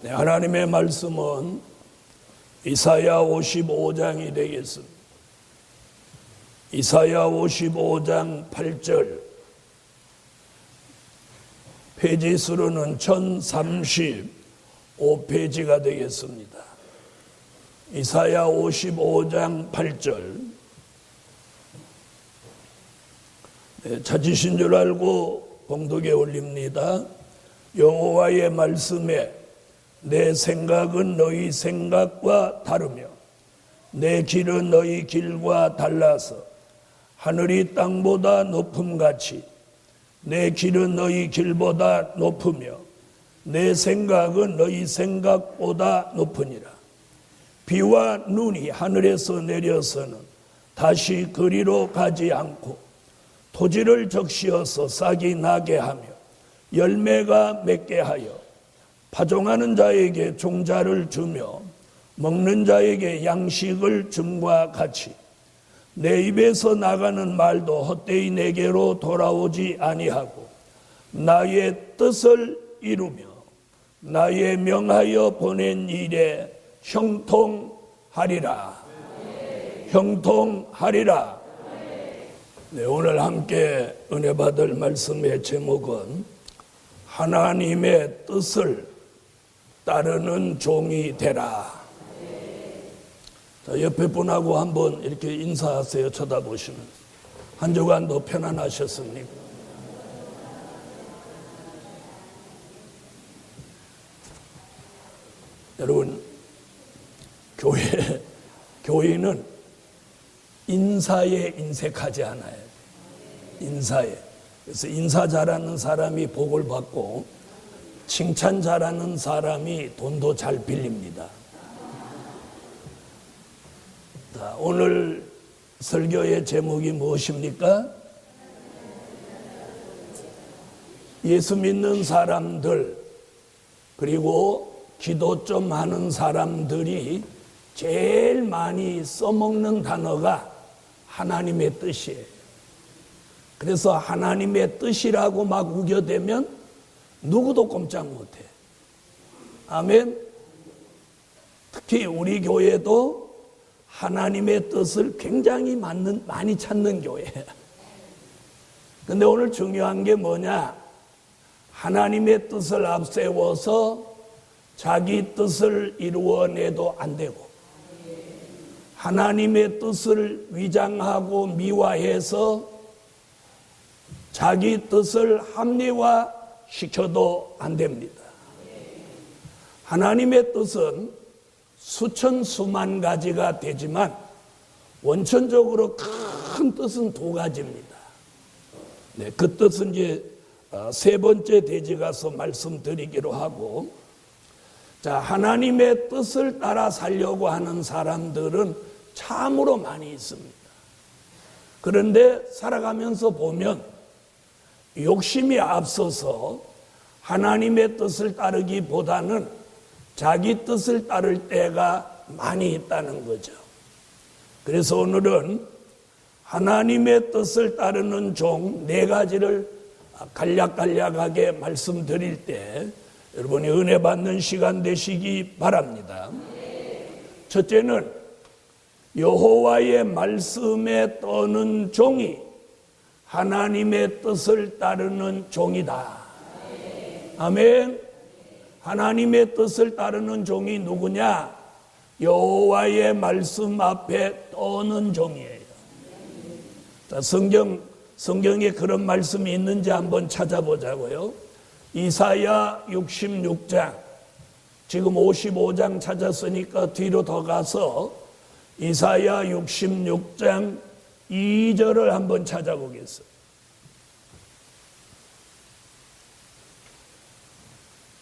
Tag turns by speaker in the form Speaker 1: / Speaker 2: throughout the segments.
Speaker 1: 네, 하나님의 말씀은 이사야 55장이 되겠습니다. 이사야 55장 8절, 페이지 수로는 1035페이지가 되겠습니다. 이사야 55장 8절, 찾으신 줄 알고 봉독에 올립니다. 여호와의 말씀에 내 생각은 너희 생각과 다르며 내 길은 너희 길과 달라서 하늘이 땅보다 높음같이 내 길은 너희 길보다 높으며 내 생각은 너희 생각보다 높으니라. 비와 눈이 하늘에서 내려서는 다시 그리로 가지 않고 토지를 적시어서 싹이 나게 하며 열매가 맺게 하여 파종하는 자에게 종자를 주며 먹는 자에게 양식을 줌과 같이 내 입에서 나가는 말도 헛되이 내게로 돌아오지 아니하고 나의 뜻을 이루며 나의 명하여 보낸 일에 형통하리라. 형통하리라. 네, 오늘 함께 은혜 받을 말씀의 제목은 하나님의 뜻을 따르는 종이 되라. 자, 옆에 분하고 한번 이렇게 인사하세요. 쳐다보시면. 한 주간도 편안하셨습니까? 여러분, 교회는 인사에 인색하지 않아요. 인사에. 그래서 인사 잘하는 사람이 복을 받고 칭찬 잘하는 사람이 돈도 잘 빌립니다. 자, 오늘 설교의 제목이 무엇입니까? 예수 믿는 사람들, 그리고 기도 좀 하는 사람들이 제일 많이 써먹는 단어가 하나님의 뜻이에요. 그래서 하나님의 뜻이라고 막 우겨대면 누구도 꼼짝 못해. 아멘. 특히 우리 교회도 하나님의 뜻을 굉장히 많이 찾는 교회예요. 근데 오늘 중요한 게 뭐냐? 하나님의 뜻을 앞세워서 자기 뜻을 이루어내도 안 되고, 하나님의 뜻을 위장하고 미화해서 자기 뜻을 합리화 시켜도 안 됩니다. 하나님의 뜻은 수천 수만 가지가 되지만 원천적으로 큰 뜻은 두 가지입니다. 네, 그 뜻은 이제 세 번째 대지 가서 말씀드리기로 하고, 자, 하나님의 뜻을 따라 살려고 하는 사람들은 참으로 많이 있습니다. 그런데 살아가면서 보면 욕심이 앞서서 하나님의 뜻을 따르기보다는 자기 뜻을 따를 때가 많이 있다는 거죠. 그래서 오늘은 하나님의 뜻을 따르는 종 네 가지를 간략간략하게 말씀드릴 때 여러분이 은혜 받는 시간 되시기 바랍니다. 첫째는 여호와의 말씀에 떠는 종이 하나님의 뜻을 따르는 종이다. 아멘. 하나님의 뜻을 따르는 종이 누구냐? 여호와의 말씀 앞에 떠는 종이에요. 자, 성경에 그런 말씀이 있는지 한번 찾아보자고요. 이사야 66장, 지금 55장 찾았으니까 뒤로 더 가서 이사야 66장 2절을 한번 찾아보겠습니다.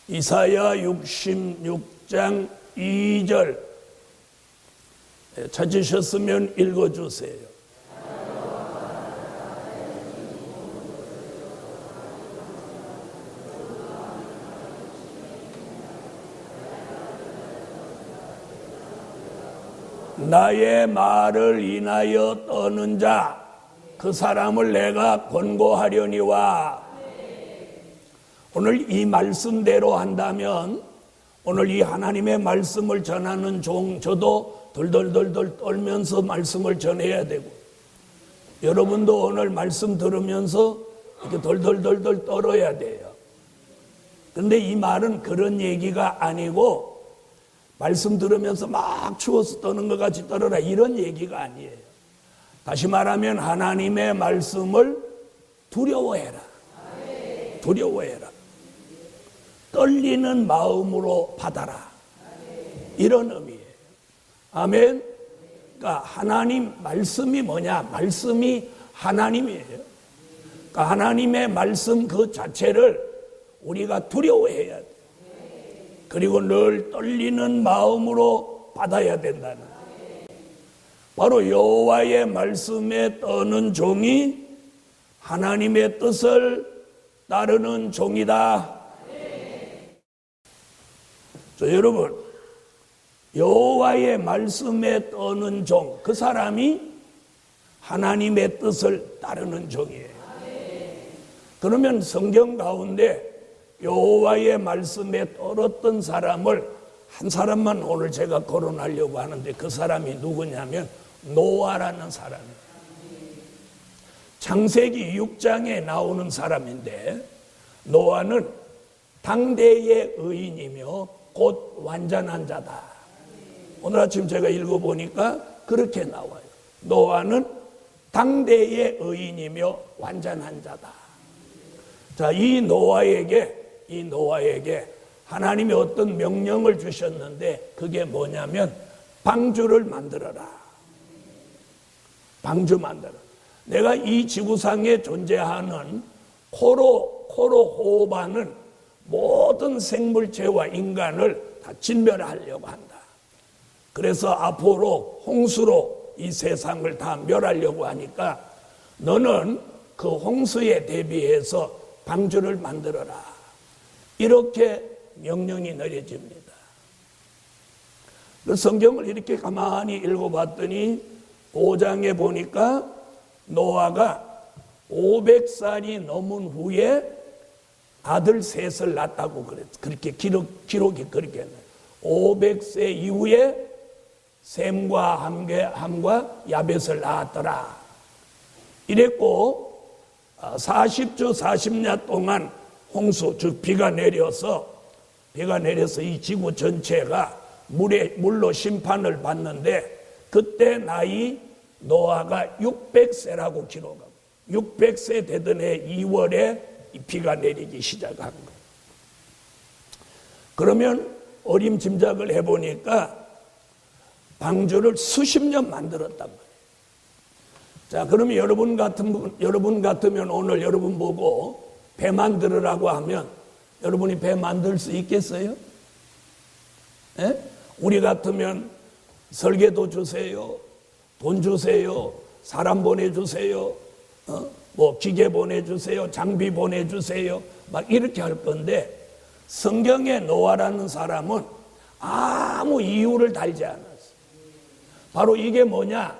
Speaker 1: 이사야 66장 2절 찾으셨으면 읽어주세요. 나의 말을 인하여 떠는 자, 그 사람을 내가 권고하려니와. 오늘 이 말씀대로 한다면 오늘 이 하나님의 말씀을 전하는 종, 저도 덜덜덜덜 떨면서 말씀을 전해야 되고, 여러분도 오늘 말씀 들으면서 이렇게 덜덜덜덜 떨어야 돼요. 근데 이 말은 그런 얘기가 아니고, 말씀 들으면서 막 추워서 떠는 것 같이 떨어라, 이런 얘기가 아니에요. 다시 말하면 하나님의 말씀을 두려워해라. 두려워해라. 떨리는 마음으로 받아라. 이런 의미예요. 아멘. 그러니까 하나님 말씀이 뭐냐? 말씀이 하나님이에요. 그러니까 하나님의 말씀 그 자체를 우리가 두려워해야 돼. 그리고 늘 떨리는 마음으로 받아야 된다는. 바로 여호와의 말씀에 떠는 종이 하나님의 뜻을 따르는 종이다. 여러분, 여호와의 말씀에 떠는 종, 그 사람이 하나님의 뜻을 따르는 종이에요. 그러면 성경 가운데 여호와의 말씀에 떨었던 사람을 한 사람만 오늘 제가 거론하려고 하는데, 그 사람이 누구냐면 노아라는 사람이에요. 창세기 6장에 나오는 사람인데, 노아는 당대의 의인이며 곧 완전한 자다. 오늘 아침 제가 읽어보니까 그렇게 나와요. 노아는 당대의 의인이며 완전한 자다. 자, 이 노아에게 하나님이 어떤 명령을 주셨는데, 그게 뭐냐면 방주를 만들어라. 방주 만들어. 내가 이 지구상에 존재하는 코로 호흡하는 모든 생물체와 인간을 다 진멸하려고 한다. 그래서 앞으로 홍수로 이 세상을 다 멸하려고 하니까 너는 그 홍수에 대비해서 방주를 만들어라. 이렇게 명령이 내려집니다. 그 성경을 이렇게 가만히 읽어봤더니 5장에 보니까 노아가 500살이 넘은 후에 아들 셋을 낳았다고 그렇게 기록이 그렇게 했네요. 500세 이후에 셈과 함과 야벳을 낳았더라. 이랬고 40주 40년 동안 홍수, 즉 비가 내려서 이 지구 전체가 물로 심판을 받는데, 그때 나이 노아가 600세라고 기록하고, 600세 되던 해 2월에 비가 내리기 시작한 거예요. 그러면 어림짐작을 해보니까 방주를 수십 년 만들었단 말이에요. 자, 그러면 여러분 같으면 오늘 여러분 보고 배 만들으라고 하면 여러분이 배 만들 수 있겠어요? 예? 우리 같으면 설계도 주세요, 돈 주세요, 사람 보내주세요, 뭐 기계 보내주세요, 장비 보내주세요, 막 이렇게 할 건데, 성경의 노아라는 사람은 아무 이유를 달지 않았어요. 바로 이게 뭐냐?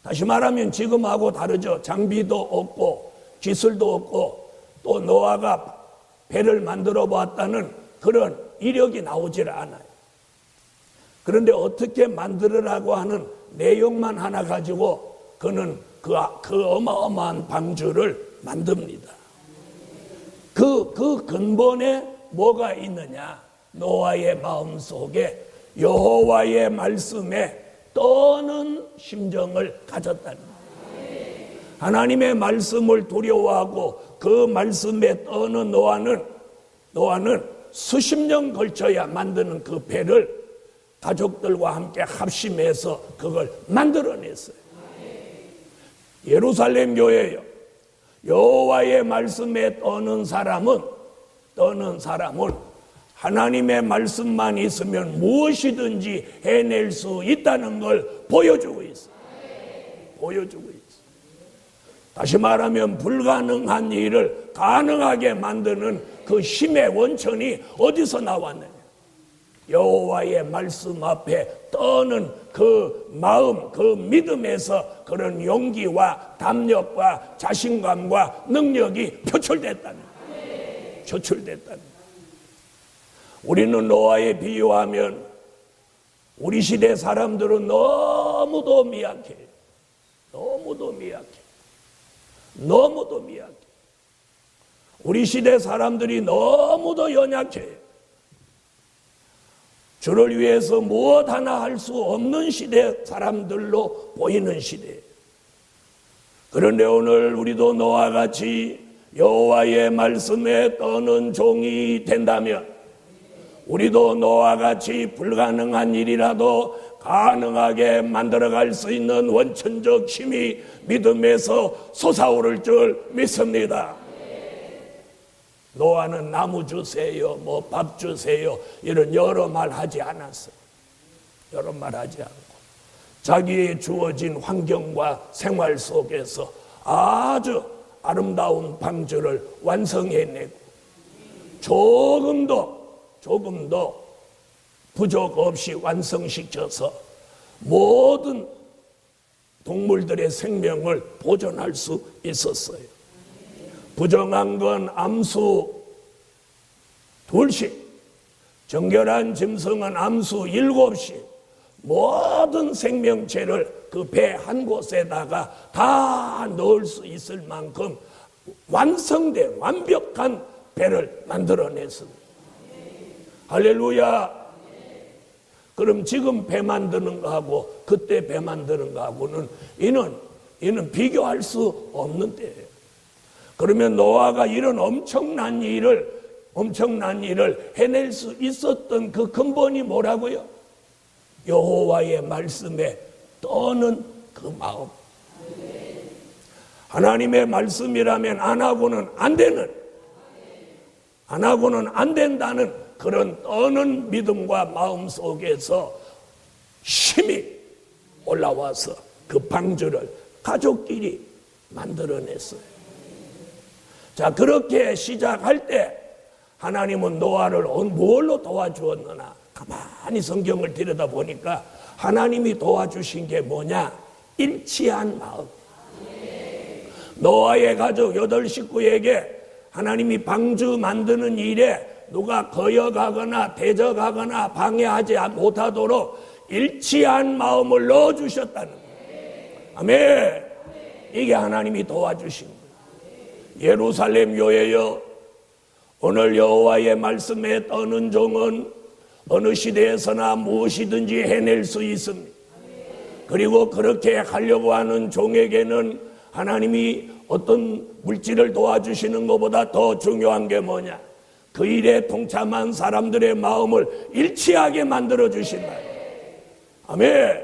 Speaker 1: 다시 말하면 지금하고 다르죠. 장비도 없고 기술도 없고 또 노아가 배를 만들어 보았다는 그런 이력이 나오질 않아요. 그런데 어떻게 만들으라고 하는 내용만 하나 가지고 그는 그 어마어마한 방주를 만듭니다. 그 근본에 뭐가 있느냐? 노아의 마음속에 여호와의 말씀에 떠는 심정을 가졌다는 거예요. 하나님의 말씀을 두려워하고 그 말씀에 떠는 노아는 수십 년 걸쳐야 만드는 그 배를 가족들과 함께 합심해서 그걸 만들어냈어요. 예루살렘 교회요, 여호와의 말씀에 떠는 사람은 하나님의 말씀만 있으면 무엇이든지 해낼 수 있다는 걸 보여주고 있어요. 보여주고 있어요. 다시 말하면 불가능한 일을 가능하게 만드는 그 힘의 원천이 어디서 나왔느냐? 여호와의 말씀 앞에 떠는 그 마음, 그 믿음에서 그런 용기와 담력과 자신감과 능력이 표출됐다는 거예요. 표출됐다는 거예요. 우리는 노아에 비유하면 우리 시대 사람들은 너무도 미약해. 너무도 미약해. 너무도 미약해. 우리 시대 사람들이 너무도 연약해. 주를 위해서 무엇 하나 할 수 없는 시대 사람들로 보이는 시대. 그런데 오늘 우리도 노아와 같이 여호와의 말씀에 떠는 종이 된다면 우리도 노아와 같이 불가능한 일이라도 가능하게 만들어갈 수 있는 원천적 힘이 믿음에서 솟아오를 줄 믿습니다. 노아는 나무 주세요, 뭐 밥 주세요 이런 여러 말 하지 않았어요. 여러 말 하지 않고 자기의 주어진 환경과 생활 속에서 아주 아름다운 방주를 완성해내고 조금도 부족 없이 완성시켜서 모든 동물들의 생명을 보존할 수 있었어요. 부정한 건 암수 2씩, 정결한 짐승은 암수 7씩, 모든 생명체를 그 배 한 곳에다가 다 넣을 수 있을 만큼 완성된 완벽한 배를 만들어냈습니다. 할렐루야. 그럼 지금 배 만드는 거하고 그때 배 만드는 거하고는 이는 비교할 수 없는 때예요. 그러면 노아가 이런 엄청난 일을 해낼 수 있었던 그 근본이 뭐라고요? 여호와의 말씀에 떠는 그 마음. 하나님의 말씀이라면 안 하고는 안 된다는 그런 떠는 믿음과 마음 속에서 힘이 올라와서 그 방주를 가족끼리 만들어냈어요. 자, 그렇게 시작할 때 하나님은 노아를 뭘로 도와주었느냐? 가만히 성경을 들여다보니까 하나님이 도와주신 게 뭐냐? 일치한 마음. 노아의 가족 8식구에게 하나님이 방주 만드는 일에 누가 거역하거나 대적하거나 방해하지 못하도록 일치한 마음을 넣어주셨다는 거예요. 아멘. 이게 하나님이 도와주신 거예요. 예루살렘 교회여, 오늘 여호와의 말씀에 떠는 종은 어느 시대에서나 무엇이든지 해낼 수 있습니다. 그리고 그렇게 하려고 하는 종에게는 하나님이 어떤 물질을 도와주시는 것보다 더 중요한 게 뭐냐? 그 일에 동참한 사람들의 마음을 일치하게 만들어 주신다. 아멘.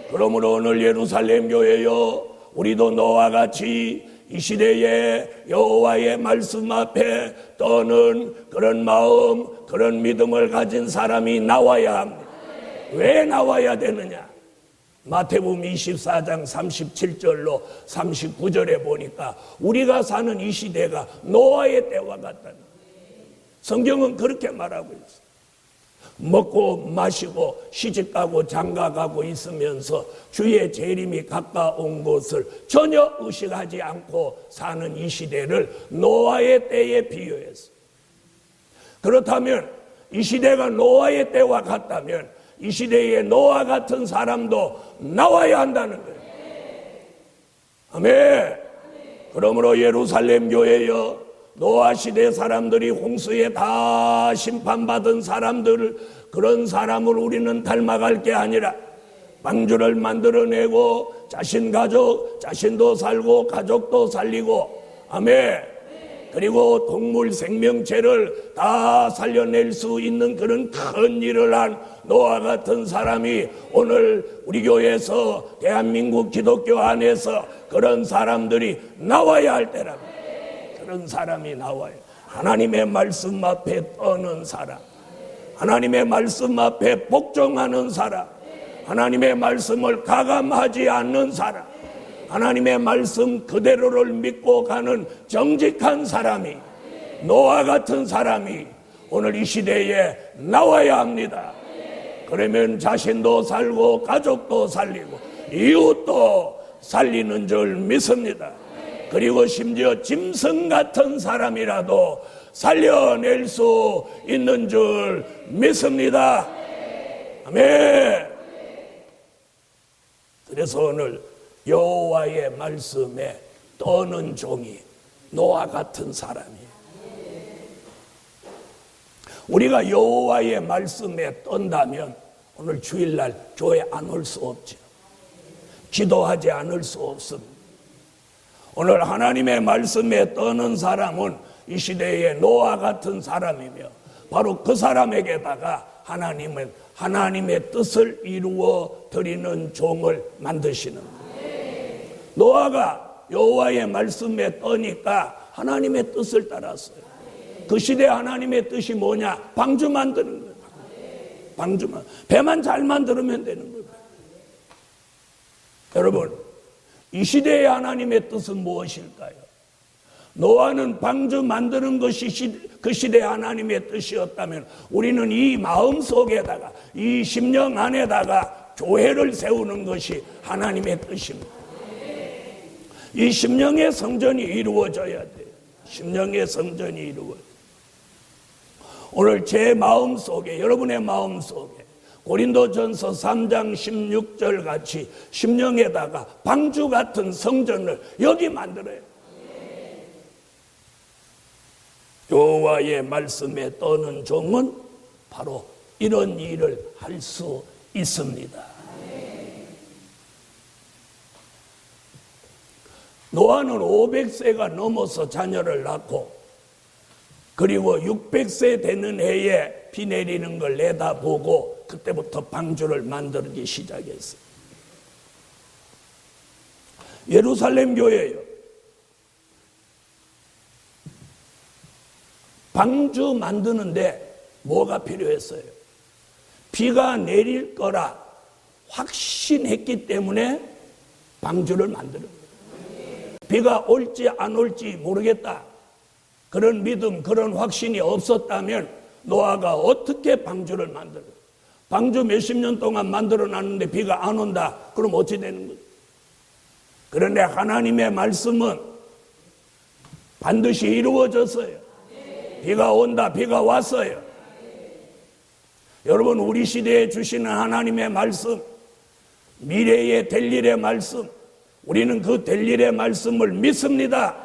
Speaker 1: 그러므로 오늘 예루살렘 교회여, 우리도 노아와 같이 이 시대에 여호와의 말씀 앞에 떠는 그런 마음, 그런 믿음을 가진 사람이 나와야 합니다. 왜 나와야 되느냐? 마태복음 24장 37절로 39절에 보니까 우리가 사는 이 시대가 노아의 때와 같다는, 성경은 그렇게 말하고 있어요. 먹고 마시고 시집가고 장가가고 있으면서 주의 재림이 가까운 것을 전혀 의식하지 않고 사는 이 시대를 노아의 때에 비유했어요. 그렇다면 이 시대가 노아의 때와 같다면 이 시대에 노아 같은 사람도 나와야 한다는 거예요. 아멘. 그러므로 예루살렘 교회여, 노아 시대 사람들이 홍수에 다 심판받은 사람들을, 그런 사람을 우리는 닮아갈 게 아니라 방주를 만들어내고 자신 가족, 자신도 살고 가족도 살리고, 아멘. 그리고 동물 생명체를 다 살려낼 수 있는 그런 큰 일을 한 노아 같은 사람이 오늘 우리 교회에서, 대한민국 기독교 안에서 그런 사람들이 나와야 할 때랍니다. 그런 사람이 나와요. 하나님의 말씀 앞에 떠는 사람, 하나님의 말씀 앞에 복종하는 사람, 하나님의 말씀을 가감하지 않는 사람, 하나님의 말씀 그대로를 믿고 가는 정직한 사람이, 노아 같은 사람이 오늘 이 시대에 나와야 합니다. 그러면 자신도 살고 가족도 살리고 이웃도 살리는 줄 믿습니다. 그리고 심지어 짐승 같은 사람이라도 살려낼 수 있는 줄 믿습니다. 아멘. 그래서 오늘 여호와의 말씀에 떠는 종이 노아 같은 사람이에요. 우리가 여호와의 말씀에 떤다면 오늘 주일날 교회 안 올 수 없죠. 기도하지 않을 수 없습니다. 오늘 하나님의 말씀에 떠는 사람은 이 시대의 노아 같은 사람이며 바로 그 사람에게다가 하나님은 하나님의 뜻을 이루어 드리는 종을 만드시는 거예요. 노아가 여호와의 말씀에 떠니까 하나님의 뜻을 따랐어요. 그 시대 하나님의 뜻이 뭐냐? 방주 만드는 거예요. 방주만, 배만 잘 만들면 되는 거예요. 여러분, 이 시대의 하나님의 뜻은 무엇일까요? 노아는 방주 만드는 것이 그 시대 하나님의 뜻이었다면 우리는 이 마음 속에다가 이 심령 안에다가 교회를 세우는 것이 하나님의 뜻입니다. 이 심령의 성전이 이루어져야 돼요. 심령의 성전이 이루어져요. 오늘 제 마음 속에, 여러분의 마음 속에 고린도전서 3장 16절 같이 심령에다가 방주 같은 성전을 여기 만들어요. 여호와의 말씀에 떠는 종은 바로 이런 일을 할 수 있습니다. 노아는 500세가 넘어서 자녀를 낳고 그리고 600세 되는 해에 비 내리는 걸 내다보고 그때부터 방주를 만들기 시작했어요. 예루살렘 교회요. 방주 만드는데 뭐가 필요했어요? 비가 내릴 거라 확신했기 때문에 방주를 만드는 거예요. 비가 올지 안 올지 모르겠다. 그런 믿음, 그런 확신이 없었다면 노아가 어떻게 방주를 만들어요? 방주 몇십 년 동안 만들어 놨는데 비가 안 온다. 그럼 어찌 되는 거예요? 그런데 하나님의 말씀은 반드시 이루어졌어요. 비가 온다, 비가 왔어요. 여러분, 우리 시대에 주시는 하나님의 말씀, 미래에 될 일의 말씀, 우리는 그 될 일의 말씀을 믿습니다.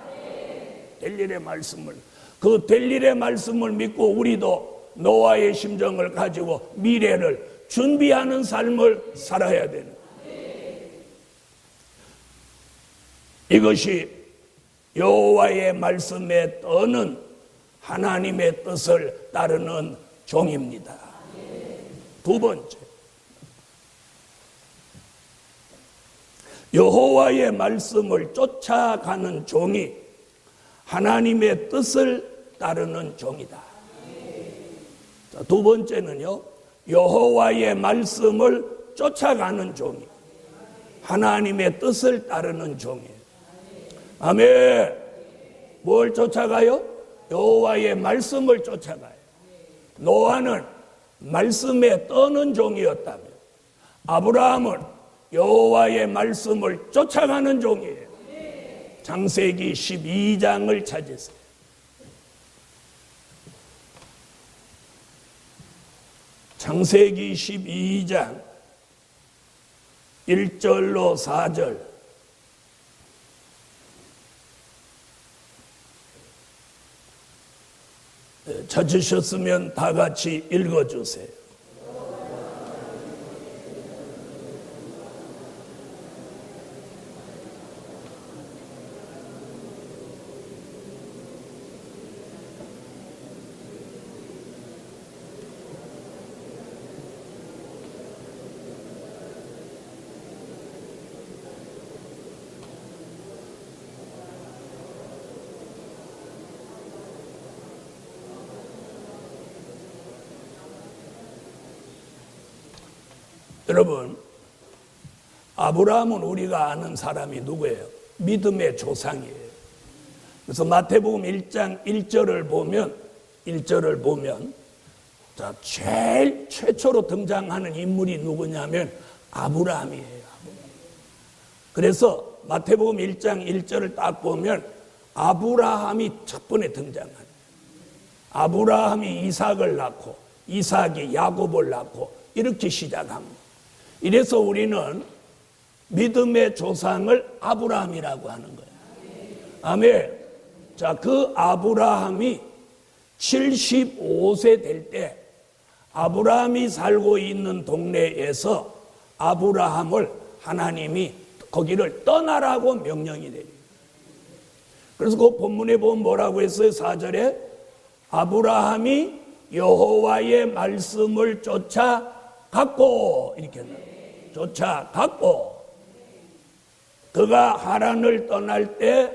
Speaker 1: 될 일의 말씀을, 그 될 일의 말씀을 믿고 우리도 노아의 심정을 가지고 미래를 준비하는 삶을 살아야 되는 거예요. 이것이 여호와의 말씀에 떠는 하나님의 뜻을 따르는 종입니다. 두 번째, 여호와의 말씀을 쫓아가는 종이 하나님의 뜻을 따르는 종이다. 자, 두 번째는요, 여호와의 말씀을 쫓아가는 종이 하나님의 뜻을 따르는 종이에요. 아멘. 뭘 쫓아가요? 여호와의 말씀을 쫓아가요. 노아는 말씀에 떠는 종이었다면 아브라함은 여호와의 말씀을 쫓아가는 종이에요. 창세기 12장을 찾으세요. 창세기 12장 1절로 4절. 찾으셨으면 다 같이 읽어주세요. 여러분, 아브라함은 우리가 아는 사람이 누구예요? 믿음의 조상이에요. 그래서 마태복음 1장 1절을 보면 자, 제일 최초로 등장하는 인물이 누구냐면 아브라함이에요. 그래서 마태복음 1장 1절을 딱 보면 아브라함이 첫 번에 등장하는. 아브라함이 이삭을 낳고 이삭이 야곱을 낳고 이렇게 시작합니다. 이래서 우리는 믿음의 조상을 아브라함이라고 하는 거예요. 아멘. 자, 그 아브라함이 75세 될 때 아브라함이 살고 있는 동네에서 아브라함을 하나님이 거기를 떠나라고 명령이 내려요. 그래서 그 본문에 보면 뭐라고 했어요? 4절에 아브라함이 여호와의 말씀을 쫓아갔고 이렇게 나와요. 쫓아갔고 그가 하란을 떠날 때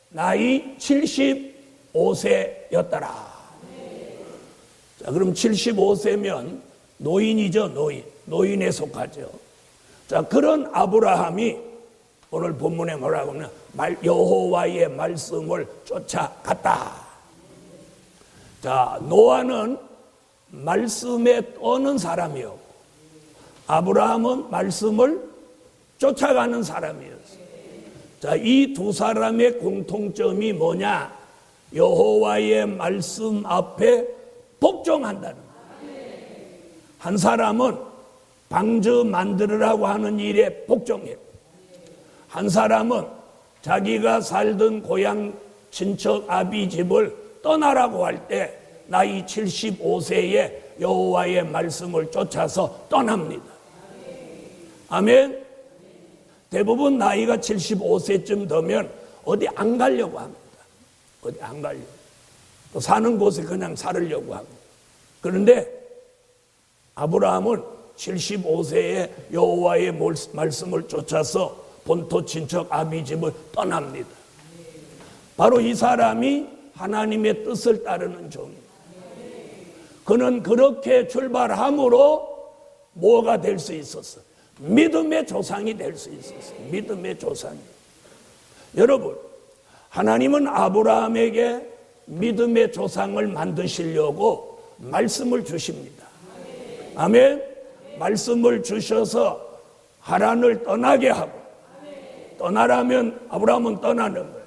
Speaker 1: 나이 75세였더라. 자, 그럼 75세면 노인이죠, 노인에 속하죠. 자, 그런 아브라함이 오늘 본문에 뭐라고 하면 여호와의 말씀을 쫓아갔다. 자, 노아는 말씀에 떠는 사람이었고 아브라함은 말씀을 쫓아가는 사람이었어요. 자, 이 두 사람의 공통점이 뭐냐? 여호와의 말씀 앞에 복종한다는 거예요. 한 사람은 방주 만들으라고 하는 일에 복종했고 한 사람은 자기가 살던 고향 친척 아비 집을 떠나라고 할 때 나이 75세에 여호와의 말씀을 쫓아서 떠납니다. 아멘. 대부분 나이가 75세쯤 되면 어디 안 가려고 합니다. 어디 안 가려고. 또 사는 곳에 그냥 살으려고 합니다. 그런데 아브라함은 75세에 여호와의 말씀을 쫓아서 본토 친척 아비 집을 떠납니다. 바로 이 사람이 하나님의 뜻을 따르는 종입니다. 그는 그렇게 출발함으로 뭐가 될 수 있었어? 믿음의 조상이 될 수 있었어요. 믿음의 조상이. 여러분, 하나님은 아브라함에게 믿음의 조상을 만드시려고 말씀을 주십니다. 아멘. 말씀을 주셔서 하란을 떠나게 하고 떠나라면 아브라함은 떠나는 거예요.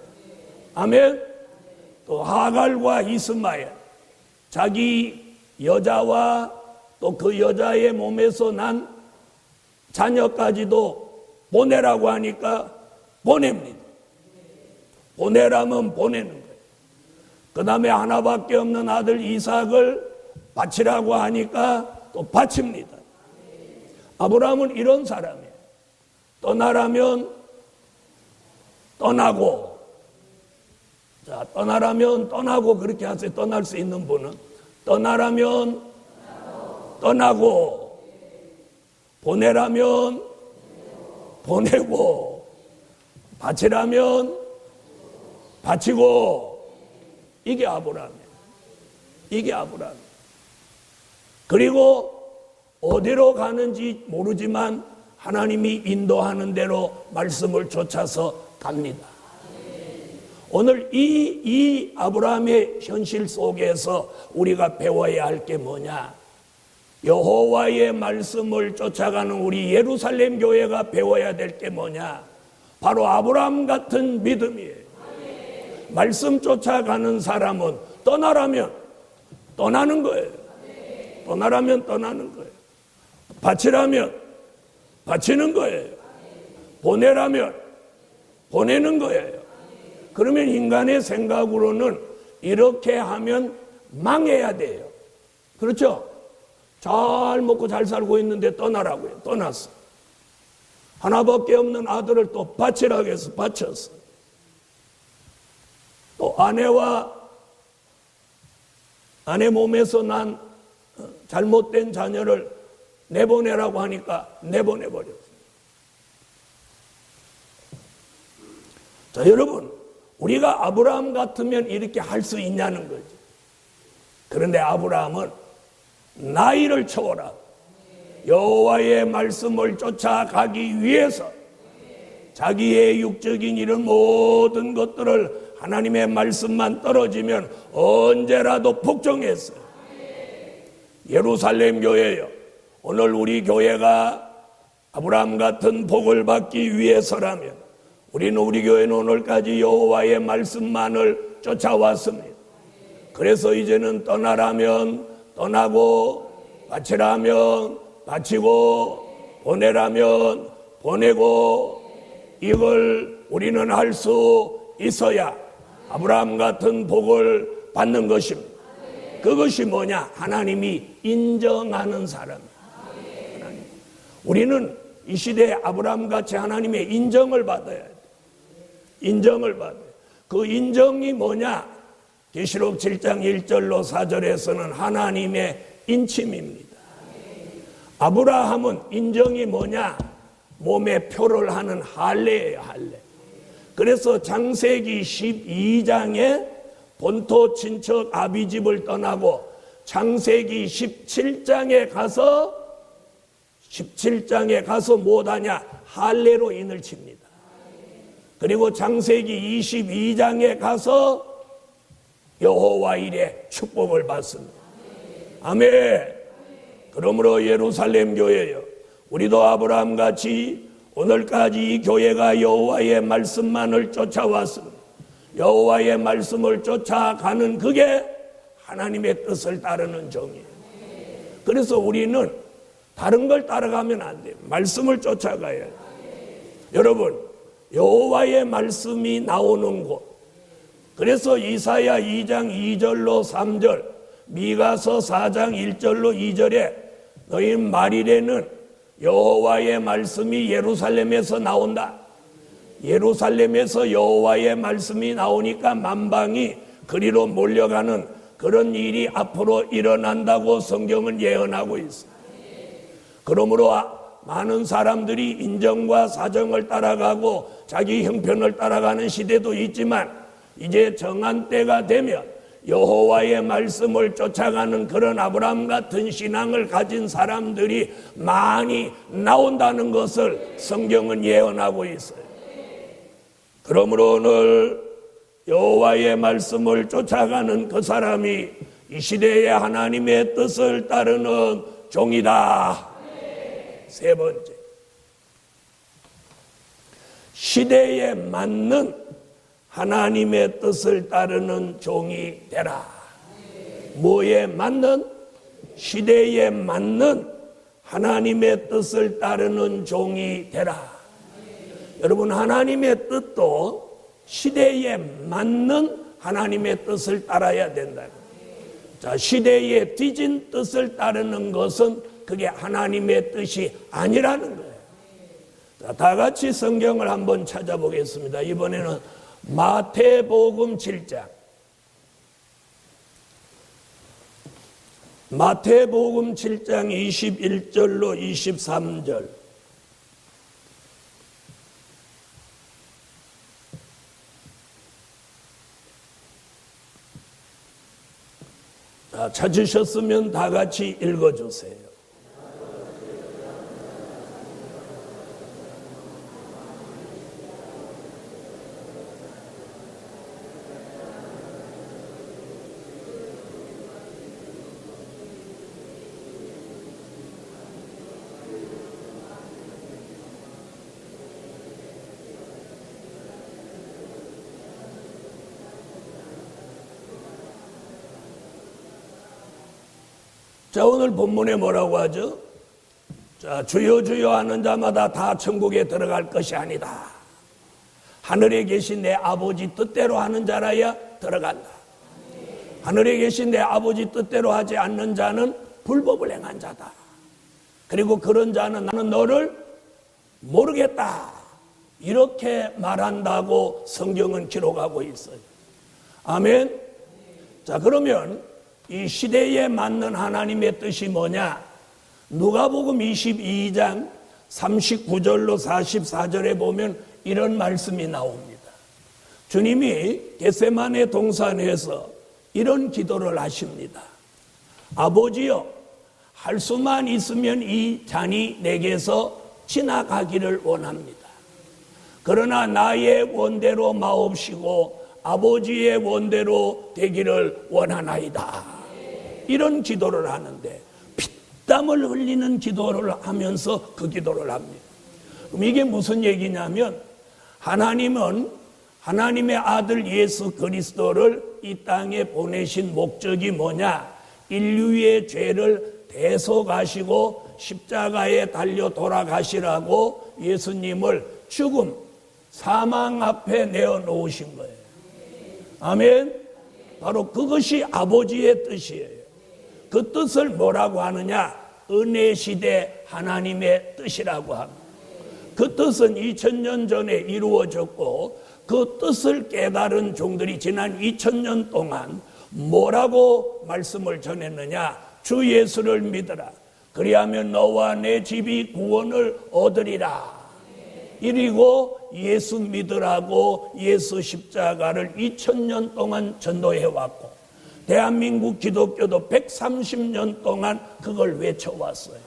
Speaker 1: 아멘. 또 하갈과 이스마엘 자기 여자와 또 그 여자의 몸에서 난 자녀까지도 보내라고 하니까 보냅니다. 보내라면 보내는 거예요. 그 다음에 하나밖에 없는 아들 이삭을 바치라고 하니까 또 바칩니다. 아브라함은 이런 사람이에요. 떠나라면 떠나고, 자, 떠나라면 떠나고 그렇게 하세요. 떠날 수 있는 분은 떠나라면 떠나고, 보내라면 보내고, 바치라면 바치고. 이게 아브라함이에요. 이게 아브라함이에요. 그리고 어디로 가는지 모르지만 하나님이 인도하는 대로 말씀을 쫓아서 갑니다. 오늘 이 아브라함의 현실 속에서 우리가 배워야 할 게 뭐냐? 여호와의 말씀을 쫓아가는 우리 예루살렘 교회가 배워야 될 게 뭐냐? 바로 아브라함 같은 믿음이에요. 말씀 쫓아가는 사람은 떠나라면 떠나는 거예요. 떠나라면 떠나는 거예요. 바치라면 바치는 거예요. 보내라면 보내는 거예요. 그러면 인간의 생각으로는 이렇게 하면 망해야 돼요. 그렇죠? 잘 먹고 잘 살고 있는데 떠나라고요. 떠났어. 하나밖에 없는 아들을 또 바치라고 해서 바쳤어. 또 아내 몸에서 난 잘못된 자녀를 내보내라고 하니까 내보내버렸어요. 자, 여러분, 우리가 아브라함 같으면 이렇게 할 수 있냐는 거죠. 그런데 아브라함은 나이를 초월하고 여호와의 말씀을 쫓아가기 위해서 자기의 육적인 이런 모든 것들을 하나님의 말씀만 떨어지면 언제라도 복종했어요. 예루살렘 교회요. 오늘 우리 교회가 아브라함 같은 복을 받기 위해서라면 우리 교회는 오늘까지 여호와의 말씀만을 쫓아왔습니다. 그래서 이제는 떠나라면 떠나고 바치라면 바치고 보내라면 보내고, 이걸 우리는 할 수 있어야 아브라함 같은 복을 받는 것입니다. 그것이 뭐냐? 하나님이 인정하는 사람. 우리는 이 시대에 아브라함 같이 하나님의 인정을 받아야 돼. 인정을 받아야 돼. 그 인정이 뭐냐? 계시록 7장 1절로 4절에서는 하나님의 인침입니다. 아브라함은 인정이 뭐냐? 몸에 표를 하는 할례예요, 할례. 그래서 창세기 12장에 본토 친척 아비집을 떠나고 창세기 17장에 가서 뭐하냐? 할례로 인을 칩니다. 그리고 창세기 22장에 가서 여호와 이레 축복을 받습니다. 아멘. 그러므로 예루살렘 교회요, 우리도 아브라함 같이 오늘까지 이 교회가 여호와의 말씀만을 쫓아왔습니다. 여호와의 말씀을 쫓아가는 그게 하나님의 뜻을 따르는 종이에요. 그래서 우리는 다른 걸 따라가면 안 돼요. 말씀을 쫓아가야 돼요. 여러분, 여호와의 말씀이 나오는 곳, 그래서 이사야 2장 2절로 3절, 미가서 4장 1절로 2절에 너희 말이래는 여호와의 말씀이 예루살렘에서 나온다. 예루살렘에서 여호와의 말씀이 나오니까 만방이 그리로 몰려가는 그런 일이 앞으로 일어난다고 성경은 예언하고 있습니다. 그러므로 많은 사람들이 인정과 사정을 따라가고 자기 형편을 따라가는 시대도 있지만, 이제 정한 때가 되면 여호와의 말씀을 쫓아가는 그런 아브라함 같은 신앙을 가진 사람들이 많이 나온다는 것을 성경은 예언하고 있어요. 그러므로 오늘 여호와의 말씀을 쫓아가는 그 사람이 이 시대의 하나님의 뜻을 따르는 종이다. 세 번째, 시대에 맞는 하나님의 뜻을 따르는 종이 되라. 뭐에 맞는? 시대에 맞는 하나님의 뜻을 따르는 종이 되라. 여러분, 하나님의 뜻도 시대에 맞는 하나님의 뜻을 따라야 된다. 자, 시대에 뒤진 뜻을 따르는 것은 그게 하나님의 뜻이 아니라는 거예요. 자, 다 같이 성경을 한번 찾아보겠습니다. 이번에는 마태복음 7장. 마태복음 7장 21절로 23절. 자, 찾으셨으면 다 같이 읽어주세요. 자, 오늘 본문에 뭐라고 하죠? 자, 주여 주여 하는 자마다 다 천국에 들어갈 것이 아니다. 하늘에 계신 내 아버지 뜻대로 하는 자라야 들어간다. 하늘에 계신 내 아버지 뜻대로 하지 않는 자는 불법을 행한 자다. 그리고 그런 자는 나는 너를 모르겠다. 이렇게 말한다고 성경은 기록하고 있어요. 아멘. 자, 그러면 이 시대에 맞는 하나님의 뜻이 뭐냐? 누가복음 22장 39절로 44절에 보면 이런 말씀이 나옵니다. 주님이 겟세마네 동산에서 이런 기도를 하십니다. 아버지여, 할 수만 있으면 이 잔이 내게서 지나가기를 원합니다. 그러나 나의 원대로 마옵시고 아버지의 원대로 되기를 원하나이다. 이런 기도를 하는데 피땀을 흘리는 기도를 하면서 그 기도를 합니다. 그럼 이게 무슨 얘기냐면, 하나님은 하나님의 아들 예수 그리스도를 이 땅에 보내신 목적이 뭐냐? 인류의 죄를 대속하시고 십자가에 달려 돌아가시라고 예수님을 죽음, 사망 앞에 내어놓으신 거예요. 아멘. 바로 그것이 아버지의 뜻이에요. 그 뜻을 뭐라고 하느냐? 은혜 시대 하나님의 뜻이라고 합니다. 그 뜻은 2000년 전에 이루어졌고 그 뜻을 깨달은 종들이 지난 2000년 동안 뭐라고 말씀을 전했느냐? 주 예수를 믿으라. 그리하면 너와 내 집이 구원을 얻으리라. 이리고 예수 믿으라고 예수 십자가를 2000년 동안 전도해왔고 대한민국 기독교도 130년 동안 그걸 외쳐왔어요.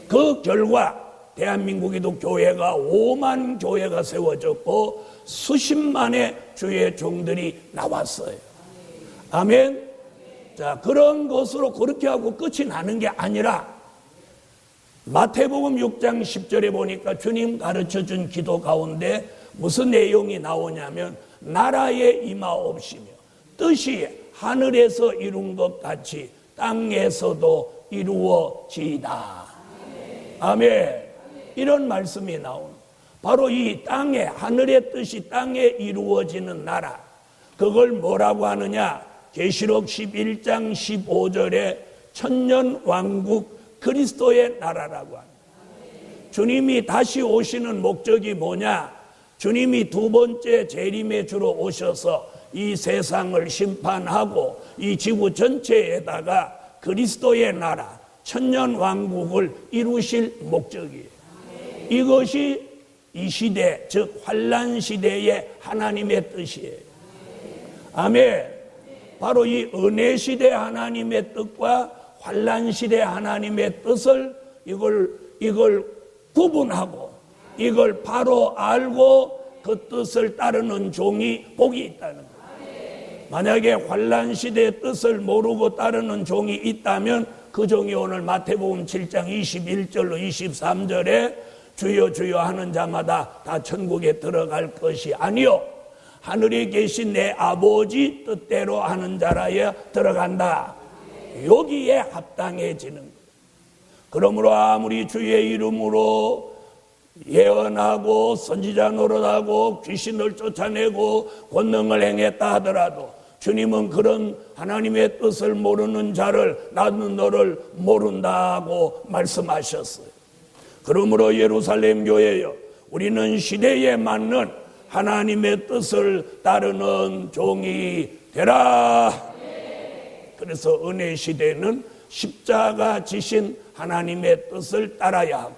Speaker 1: 그 결과 대한민국에도 교회가 5만 교회가 세워졌고 수십만의 주의 종들이 나왔어요. 아멘. 자, 그런 것으로 그렇게 하고 끝이 나는 게 아니라 마태복음 6장 10절에 보니까 주님 가르쳐준 기도 가운데 무슨 내용이 나오냐면 나라에 임하옵시며 뜻이 하늘에서 이룬 것 같이 땅에서도 이루어지이다. 아멘. 이런 말씀이 나오는 바로 이 땅에 하늘의 뜻이 땅에 이루어지는 나라, 그걸 뭐라고 하느냐? 계시록 11장 15절에 천년왕국 그리스도의 나라라고 합니다. 주님이 다시 오시는 목적이 뭐냐? 주님이 두 번째 재림의 주로 오셔서 이 세상을 심판하고 이 지구 전체에다가 그리스도의 나라 천년왕국을 이루실 목적이에요. 이것이 이 시대, 즉 환란시대의 하나님의 뜻이에요. 아멘. 바로 이 은혜시대 하나님의 뜻과 환란시대 하나님의 뜻을 이걸 구분하고 이걸 바로 알고 그 뜻을 따르는 종이 복이 있다는 거예요. 만약에 환란시대의 뜻을 모르고 따르는 종이 있다면 그 종이 오늘 마태복음 7장 21절로 23절에 주여 주여 하는 자마다 다 천국에 들어갈 것이 아니요 하늘에 계신 내 아버지 뜻대로 하는 자라야 들어간다. 여기에 합당해지는 거예요. 그러므로 아무리 주의 이름으로 예언하고 선지자 노릇하고 귀신을 쫓아내고 권능을 행했다 하더라도 주님은 그런 하나님의 뜻을 모르는 자를 나는 너를 모른다고 말씀하셨어요. 그러므로 예루살렘 교회여, 우리는 시대에 맞는 하나님의 뜻을 따르는 종이 되라. 그래서 은혜 시대는 십자가 지신 하나님의 뜻을 따라야 하고,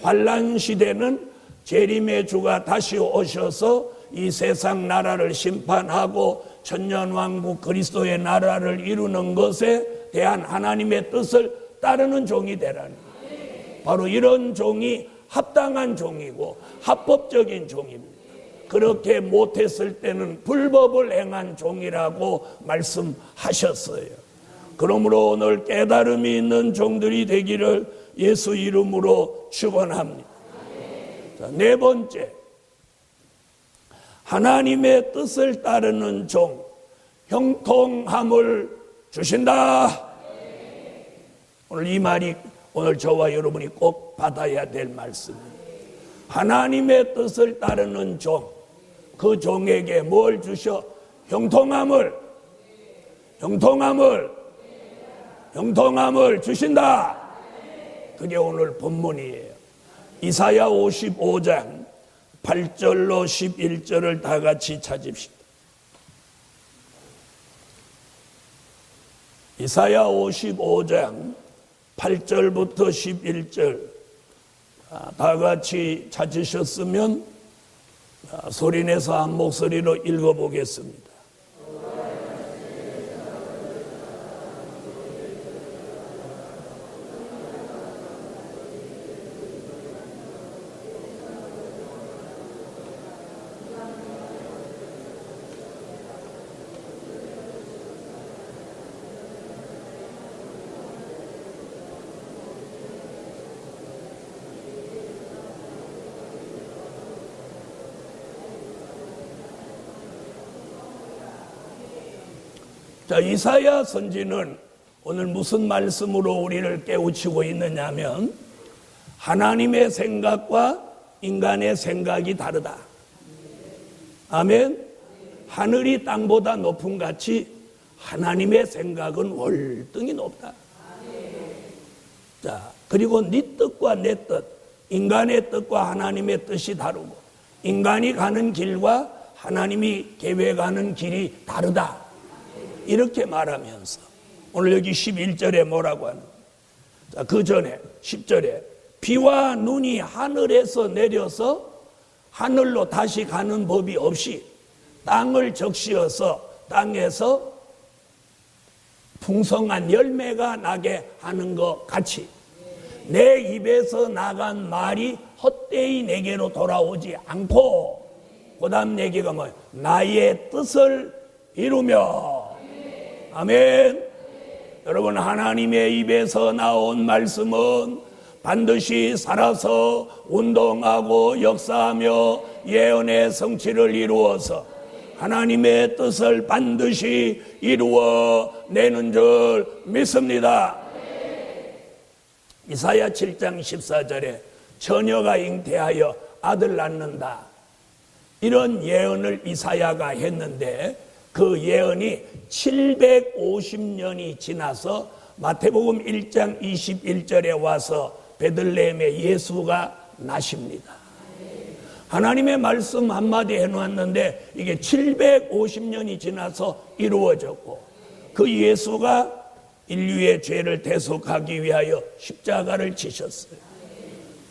Speaker 1: 환란 시대는 재림의 주가 다시 오셔서 이 세상 나라를 심판하고 천년왕국 그리스도의 나라를 이루는 것에 대한 하나님의 뜻을 따르는 종이 되라는 거예요. 바로 이런 종이 합당한 종이고 합법적인 종입니다. 그렇게 못했을 때는 불법을 행한 종이라고 말씀하셨어요. 그러므로 오늘 깨달음이 있는 종들이 되기를 예수 이름으로 축원합니다. 자, 네 번째, 하나님의 뜻을 따르는 종, 형통함을 주신다. 오늘 이 말이 오늘 저와 여러분이 꼭 받아야 될 말씀입니다. 하나님의 뜻을 따르는 종, 그 종에게 뭘 주셔? 형통함을 주신다. 그게 오늘 본문이에요. 이사야 55장 8절로 11절을 다 같이 찾읍시다. 이사야 55장 8절부터 11절 다 같이 찾으셨으면 소리내서 한 목소리로 읽어보겠습니다. 자, 이사야 선지는 오늘 무슨 말씀으로 우리를 깨우치고 있느냐면 하나님의 생각과 인간의 생각이 다르다. 아멘. 하늘이 땅보다 높음 같이 하나님의 생각은 월등히 높다. 자, 그리고 네 뜻과 내 뜻, 인간의 뜻과 하나님의 뜻이 다르고 인간이 가는 길과 하나님이 계획하는 길이 다르다. 이렇게 말하면서 오늘 여기 11절에 뭐라고 하는 거예요? 자, 그 전에 10절에 비와 눈이 하늘에서 내려서 하늘로 다시 가는 법이 없이 땅을 적시어서 땅에서 풍성한 열매가 나게 하는 것 같이 내 입에서 나간 말이 헛되이 내게로 돌아오지 않고 그 다음 얘기가 뭐예요? 나의 뜻을 이루며. 아멘. 여러분, 하나님의 입에서 나온 말씀은 반드시 살아서 운동하고 역사하며 예언의 성취를 이루어서 하나님의 뜻을 반드시 이루어내는 줄 믿습니다. 이사야 7장 14절에 처녀가 잉태하여 아들 낳는다. 이런 예언을 이사야가 했는데 그 예언이 750년이 지나서 마태복음 1장 21절에 와서 베들레헴에 예수가 나십니다. 하나님의 말씀 한마디 해놓았는데 이게 750년이 지나서 이루어졌고 그 예수가 인류의 죄를 대속하기 위하여 십자가를 지셨어요.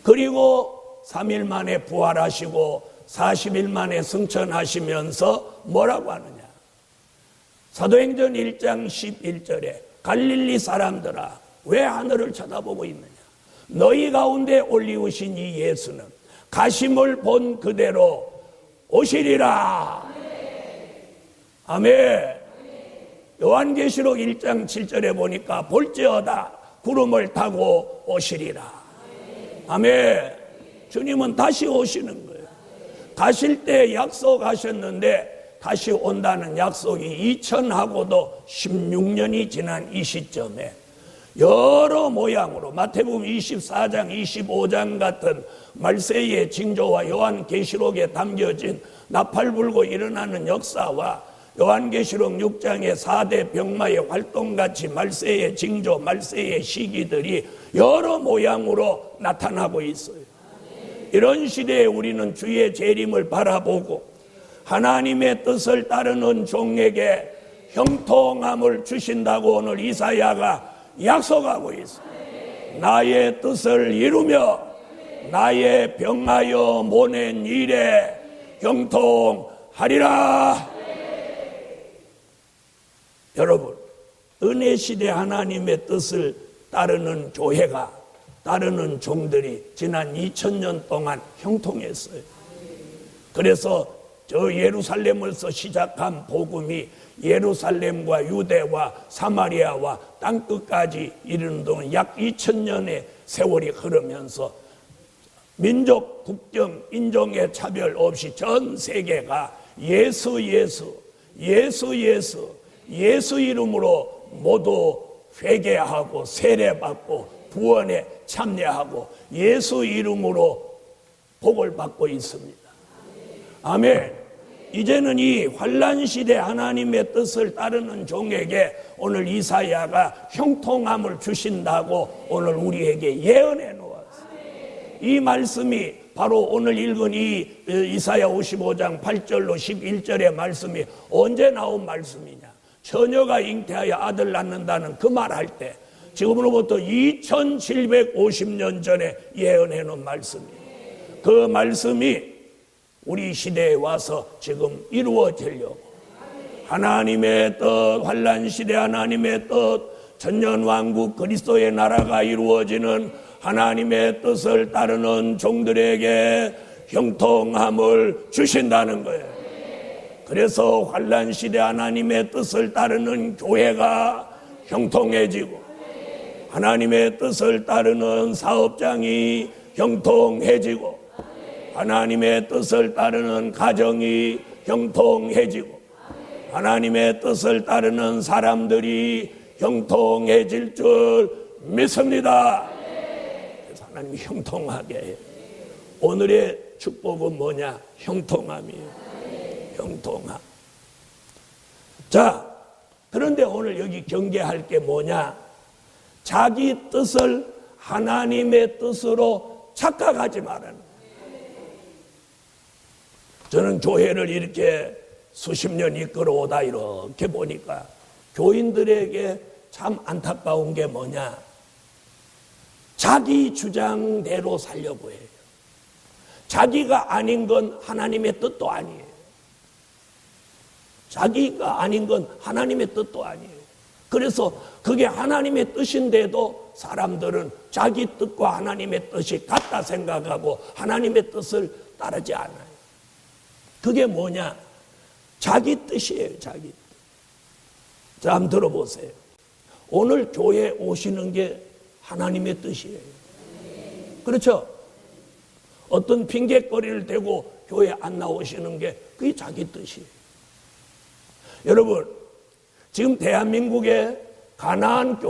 Speaker 1: 그리고 3일 만에 부활하시고 40일 만에 승천하시면서 뭐라고 하느냐? 사도행전 1장 11절에 갈릴리 사람들아 왜 하늘을 쳐다보고 있느냐? 너희 가운데 올리우신 이 예수는 가심을 본 그대로 오시리라. 아멘. 요한계시록 1장 7절에 보니까 볼지어다 구름을 타고 오시리라. 아멘. 주님은 다시 오시는 거예요. 가실 때 약속하셨는데 다시 온다는 약속이 2000하고도 16년이 지난 이 시점에 여러 모양으로 마태복음 24장 25장 같은 말세의 징조와 요한계시록에 담겨진 나팔 불고 일어나는 역사와 요한계시록 6장의 4대 병마의 활동같이 말세의 징조, 말세의 시기들이 여러 모양으로 나타나고 있어요. 이런 시대에 우리는 주의 재림을 바라보고 하나님의 뜻을 따르는 종에게 형통함을 주신다고 오늘 이사야가 약속하고 있어요. 나의 뜻을 이루며 나의 병하여 모낸 일에 형통하리라. 여러분, 은혜 시대 하나님의 뜻을 따르는 교회가 따르는 종들이 지난 2000년 동안 형통했어요. 그래서 저 예루살렘에서 시작한 복음이 예루살렘과 유대와 사마리아와 땅끝까지 이르는 동안 약 2000년의 세월이 흐르면서 민족, 국경, 인종의 차별 없이 전 세계가 예수 이름으로 모두 회개하고 세례받고 구원에 참여하고 예수 이름으로 복을 받고 있습니다. 아멘. 이제는 이 환난 시대 하나님의 뜻을 따르는 종에게 오늘 이사야가 형통함을 주신다고 오늘 우리에게 예언해 놓았어요. 이 말씀이 바로 오늘 읽은 이 이사야 55장 8절로 11절의 말씀이 언제 나온 말씀이냐? 처녀가 잉태하여 아들 낳는다는 그 말할 때 지금으로부터 2750년 전에 예언해 놓은 말씀이에요. 그 말씀이 우리 시대에 와서 지금 이루어지려고 하나님의 뜻, 환난 시대 하나님의 뜻, 천년왕국 그리스도의 나라가 이루어지는 하나님의 뜻을 따르는 종들에게 형통함을 주신다는 거예요. 그래서 환난 시대 하나님의 뜻을 따르는 교회가 형통해지고 하나님의 뜻을 따르는 사업장이 형통해지고 하나님의 뜻을 따르는 가정이 형통해지고 하나님의 뜻을 따르는 사람들이 형통해질 줄 믿습니다. 그래서 하나님이 형통하게 해요. 오늘의 축복은 뭐냐? 형통함이에요. 형통함. 자, 그런데 오늘 여기 경계할 게 뭐냐? 자기 뜻을 하나님의 뜻으로 착각하지 말아요. 저는 교회를 이렇게 수십 년 이끌어오다 이렇게 보니까 교인들에게 참 안타까운 게 뭐냐? 자기 주장대로 살려고 해요. 자기가 아닌 건 하나님의 뜻도 아니에요. 자기가 아닌 건 하나님의 뜻도 아니에요. 그래서 그게 하나님의 뜻인데도 사람들은 자기 뜻과 하나님의 뜻이 같다 생각하고 하나님의 뜻을 따르지 않아요. 그게 뭐냐? 자기 뜻이에요. 자기 뜻. 자, 한번 들어보세요. 오늘 교회에 오시는 게 하나님의 뜻이에요. 그렇죠? 어떤 핑계거리를 대고 교회에 안 나오시는 게 그게 자기 뜻이에요. 여러분, 지금 대한민국의 가난한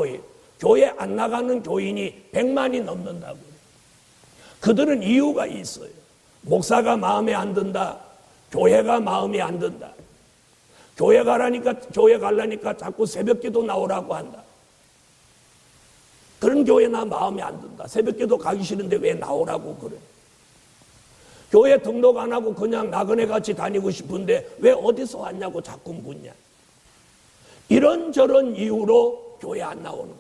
Speaker 1: 교회 안 나가는 교인이 100만이 넘는다고요. 그들은 이유가 있어요. 목사가 마음에 안 든다. 교회가 마음에 안 든다. 교회 가려니까 자꾸 새벽기도 나오라고 한다. 그런 교회 나 마음에 안 든다. 새벽기도 가기 싫은데 왜 나오라고 그래. 교회 등록 안 하고 그냥 나그네 같이 다니고 싶은데 왜 어디서 왔냐고 자꾸 묻냐. 이런저런 이유로 교회 안 나오는 거예요.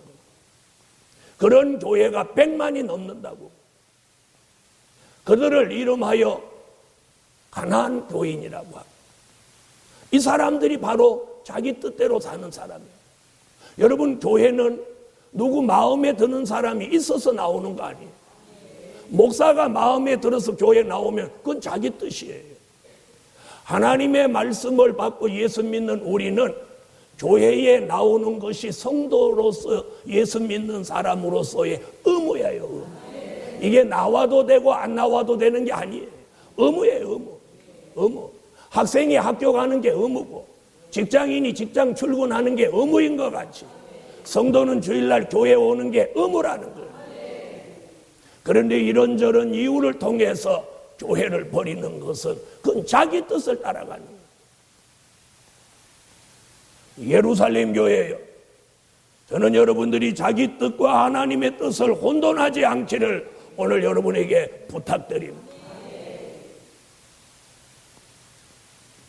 Speaker 1: 그런 교회가 100만이 넘는다고. 그들을 이름하여 가난한 교인이라고 합니다. 이 사람들이 바로 자기 뜻대로 사는 사람이에요. 여러분, 교회는 누구 마음에 드는 사람이 있어서 나오는 거 아니에요. 목사가 마음에 들어서 교회에 나오면 그건 자기 뜻이에요. 하나님의 말씀을 받고 예수 믿는 우리는 교회에 나오는 것이 성도로서 예수 믿는 사람으로서의 의무예요. 의무. 이게 나와도 되고 안 나와도 되는 게 아니에요. 의무예요. 의무. 의무. 학생이 학교 가는 게 의무고 직장인이 직장 출근하는 게 의무인 것 같이 성도는 주일날 교회 오는 게 의무라는 거예요. 그런데 이런저런 이유를 통해서 교회를 버리는 것은 그건 자기 뜻을 따라가는 거예요. 예루살렘 교회예요. 저는 여러분들이 자기 뜻과 하나님의 뜻을 혼돈하지 않기를 오늘 여러분에게 부탁드립니다.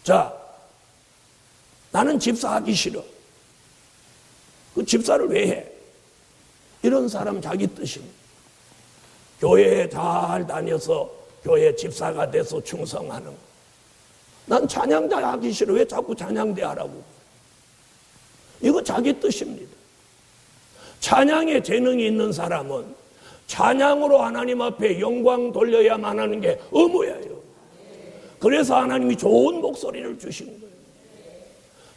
Speaker 1: 자, 나는 집사하기 싫어. 그 집사를 왜 해? 이런 사람 자기 뜻입니다. 교회에 잘 다녀서 교회 집사가 돼서 충성하는 거. 난 찬양대 하기 싫어. 왜 자꾸 찬양대 하라고? 이거 자기 뜻입니다. 찬양에 재능이 있는 사람은 찬양으로 하나님 앞에 영광 돌려야만 하는 게 의무예요. 그래서 하나님이 좋은 목소리를 주신 거예요.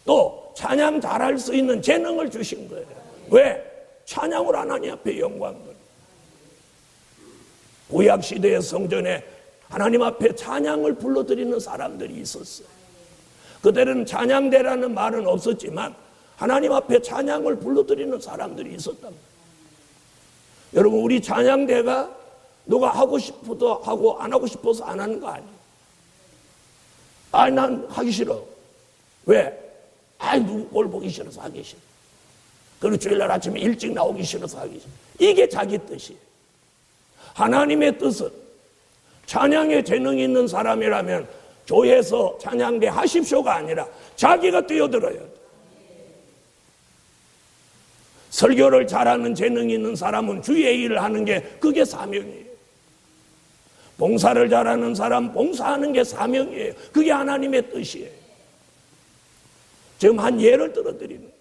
Speaker 1: 또 찬양 잘할 수 있는 재능을 주신 거예요. 왜? 찬양으로 하나님 앞에 영광 돌려. 구약시대의 성전에 하나님 앞에 찬양을 불러드리는 사람들이 있었어요. 그때는 찬양대라는 말은 없었지만 하나님 앞에 찬양을 불러드리는 사람들이 있었답니다. 여러분, 우리 찬양대가 누가 하고 싶어도 하고 안 하고 싶어서 안 하는 거 아니에요. 난 하기 싫어. 왜? 누구 꼴 보기 싫어서 하기 싫어. 그리고 주일날 아침에 일찍 나오기 싫어서 하기 싫어. 이게 자기 뜻이에요. 하나님의 뜻은 찬양에 재능이 있는 사람이라면 교회에서 찬양대 하십시오가 아니라 자기가 뛰어들어야 돼. 설교를 잘하는 재능이 있는 사람은 주의 일을 하는 게 그게 사명이에요. 봉사를 잘하는 사람 봉사하는 게 사명이에요. 그게 하나님의 뜻이에요. 지금 한 예를 들어드리는 거예요.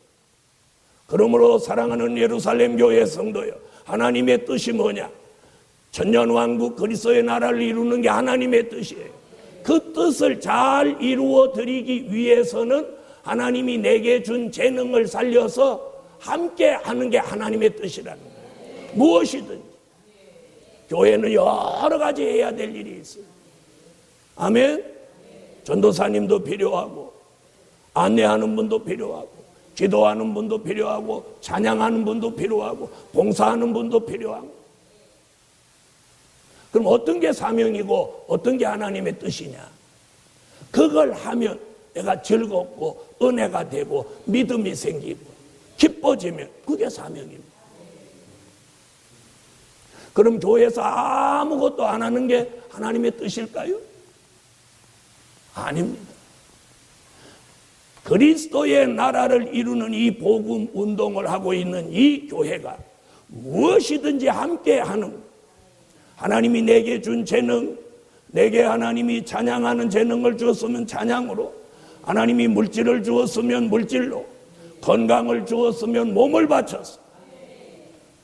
Speaker 1: 그러므로 사랑하는 예루살렘 교회 성도여, 하나님의 뜻이 뭐냐? 천년왕국 그리스도의 나라를 이루는 게 하나님의 뜻이에요. 그 뜻을 잘 이루어 드리기 위해서는 하나님이 내게 준 재능을 살려서 함께 하는 게 하나님의 뜻이라는 거예요. 무엇이든지. 교회는 여러 가지 해야 될 일이 있어요. 아멘? 전도사님도 필요하고 안내하는 분도 필요하고, 기도하는 분도 필요하고, 찬양하는 분도 필요하고, 봉사하는 분도 필요하고. 그럼 어떤 게 사명이고 어떤 게 하나님의 뜻이냐? 그걸 하면 내가 즐겁고 은혜가 되고 믿음이 생기고 기뻐지면 그게 사명입니다. 그럼 교회에서 아무것도 안 하는 게 하나님의 뜻일까요? 아닙니다. 그리스도의 나라를 이루는 이 복음 운동을 하고 있는 이 교회가 무엇이든지 함께 하는, 하나님이 내게 준 재능, 내게 하나님이 찬양하는 재능을 주었으면 찬양으로, 하나님이 물질을 주었으면 물질로, 건강을 주었으면 몸을 바쳐서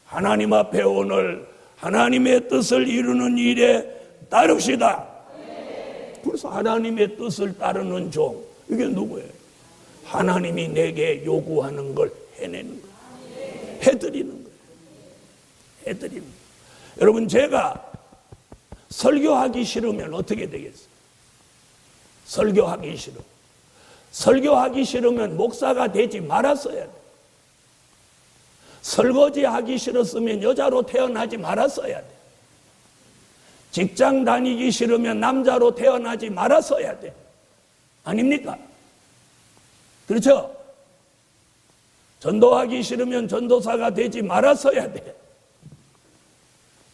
Speaker 1: 하나님 앞에 오늘 하나님의 뜻을 이루는 일에 따릅시다. 그래서 하나님의 뜻을 따르는 종, 이게 누구예요? 하나님이 내게 요구하는 걸 해내는 거예요. 해드리는 거예요. 해드리는 거예요. 여러분, 제가 설교하기 싫으면 어떻게 되겠어요? 설교하기 싫어. 설교하기 싫으면 목사가 되지 말았어야 돼. 설거지 하기 싫었으면 여자로 태어나지 말았어야 돼. 직장 다니기 싫으면 남자로 태어나지 말았어야 돼. 아닙니까? 그렇죠? 전도하기 싫으면 전도사가 되지 말았어야 돼.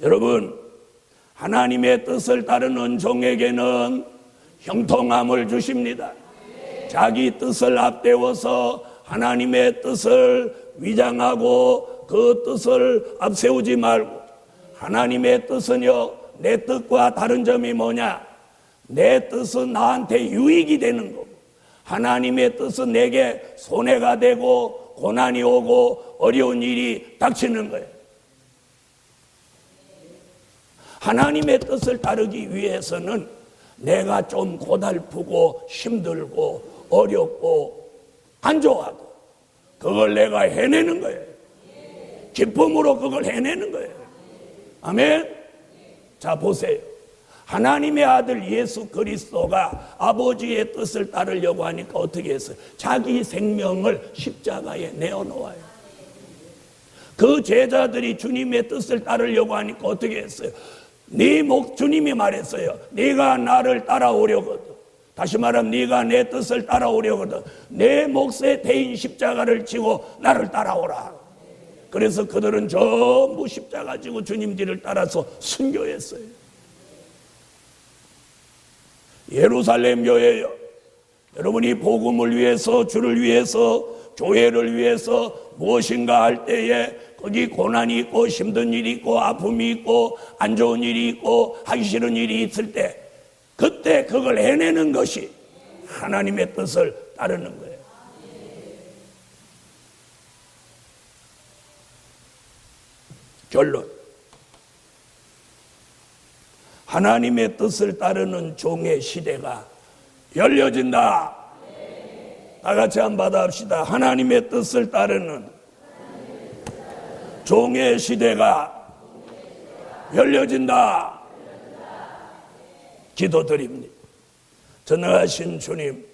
Speaker 1: 여러분, 하나님의 뜻을 따르는 종에게는 형통함을 주십니다. 자기 뜻을 앞세워서 하나님의 뜻을 위장하고 그 뜻을 앞세우지 말고, 하나님의 뜻은요, 내 뜻과 다른 점이 뭐냐? 내 뜻은 나한테 유익이 되는 거고, 하나님의 뜻은 내게 손해가 되고 고난이 오고 어려운 일이 닥치는 거예요. 하나님의 뜻을 따르기 위해서는 내가 좀 고달프고 힘들고 어렵고 안 좋아도 그걸 내가 해내는 거예요. 기쁨으로 그걸 해내는 거예요. 아멘. 자, 보세요. 하나님의 아들 예수 그리스도가 아버지의 뜻을 따르려고 하니까 어떻게 했어요? 자기 생명을 십자가에 내어놓아요. 그 제자들이 주님의 뜻을 따르려고 하니까 어떻게 했어요? 주님이 말했어요. 네가 나를 따라오려거든, 다시 말하면 네가 내 뜻을 따라오려거든 내 몫에 대인 십자가를 지고 나를 따라오라. 그래서 그들은 전부 십자가 지고 주님 뒤를 따라서 순교했어요. 예루살렘 교회요, 여러분이 복음을 위해서, 주를 위해서, 교회를 위해서 무엇인가 할 때에 거기 고난이 있고 힘든 일이 있고 아픔이 있고 안 좋은 일이 있고 하기 싫은 일이 있을 때, 그때 그걸 해내는 것이 하나님의 뜻을 따르는 거예요. 결론, 하나님의 뜻을 따르는 종의 시대가 열려진다. 다 같이 한번 받아봅시다. 하나님의 뜻을 따르는 종의 시대가 열려진다. 기도드립니다. 전능하신 주님,